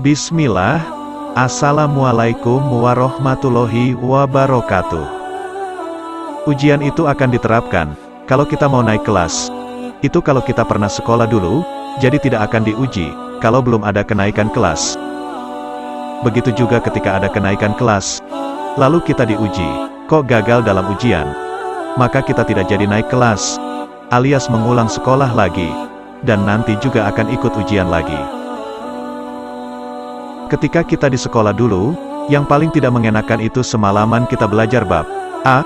Bismillah. Assalamualaikum warahmatullahi wabarakatuh. Ujian itu akan diterapkan kalau kita mau naik kelas. Itu kalau kita pernah sekolah dulu, jadi tidak akan diuji kalau belum ada kenaikan kelas. Begitu juga ketika ada kenaikan kelas, lalu kita diuji, kok gagal dalam ujian, maka kita tidak jadi naik kelas, alias mengulang sekolah lagi, dan nanti juga akan ikut ujian lagi. Ketika kita di sekolah dulu, yang paling tidak mengenakan itu semalaman kita belajar bab A.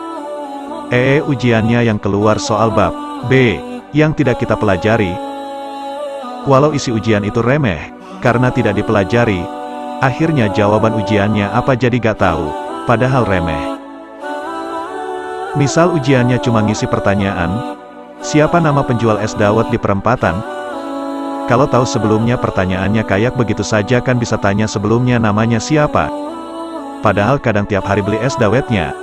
Ujiannya yang keluar soal bab B, yang tidak kita pelajari. Walau isi ujian itu remeh, karena tidak dipelajari, akhirnya jawaban ujiannya apa jadi gak tahu, padahal remeh. Misal ujiannya cuma ngisi pertanyaan, siapa nama penjual es dawet di perempatan? Kalau tahu sebelumnya pertanyaannya kayak begitu saja kan bisa tanya sebelumnya namanya siapa. Padahal kadang tiap hari beli es dawetnya.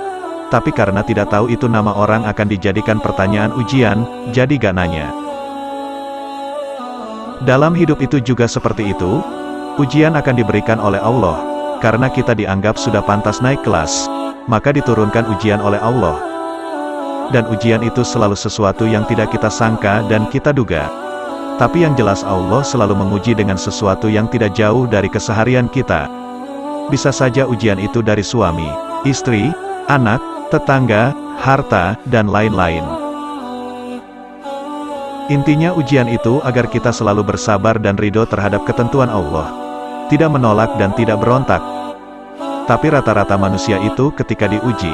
Tapi karena tidak tahu itu nama orang akan dijadikan pertanyaan ujian, jadi gak nanya. Dalam hidup itu juga seperti itu, ujian akan diberikan oleh Allah. Karena kita dianggap sudah pantas naik kelas, maka diturunkan ujian oleh Allah. Dan ujian itu selalu sesuatu yang tidak kita sangka dan kita duga. Tapi yang jelas Allah selalu menguji dengan sesuatu yang tidak jauh dari keseharian kita. Bisa saja ujian itu dari suami, istri, anak, tetangga, harta, dan lain-lain. Intinya ujian itu agar kita selalu bersabar dan ridho terhadap ketentuan Allah. Tidak menolak dan tidak berontak. Tapi rata-rata manusia itu ketika diuji,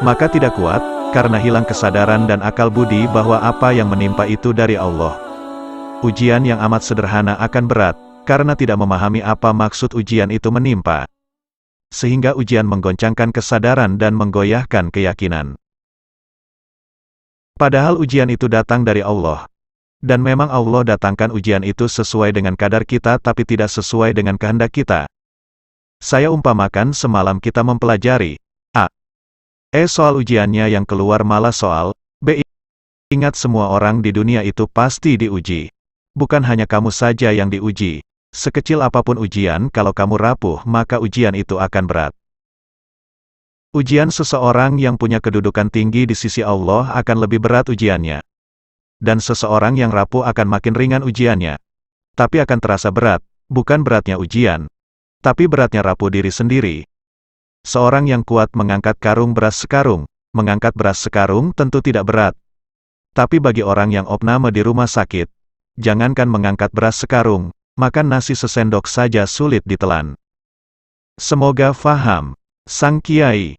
maka tidak kuat, karena hilang kesadaran dan akal budi bahwa apa yang menimpa itu dari Allah. Ujian yang amat sederhana akan berat, karena tidak memahami apa maksud ujian itu menimpa. Sehingga ujian menggoncangkan kesadaran dan menggoyahkan keyakinan. Padahal ujian itu datang dari Allah. Dan memang Allah datangkan ujian itu sesuai dengan kadar kita tapi tidak sesuai dengan kehendak kita. Saya umpamakan semalam kita mempelajari A. Soal ujiannya yang keluar malah soal B. Ingat semua orang di dunia itu pasti diuji. Bukan hanya kamu saja yang diuji. Sekecil apapun ujian, kalau kamu rapuh, maka ujian itu akan berat. Ujian seseorang yang punya kedudukan tinggi di sisi Allah akan lebih berat ujiannya. Dan seseorang yang rapuh akan makin ringan ujiannya. Tapi akan terasa berat, bukan beratnya ujian, tapi beratnya rapuh diri sendiri. Seorang yang kuat mengangkat karung beras sekarung, mengangkat beras sekarung tentu tidak berat. Tapi bagi orang yang opname di rumah sakit, jangankan mengangkat beras sekarung, makan nasi sesendok saja sulit ditelan. Semoga faham. Sang Kiai.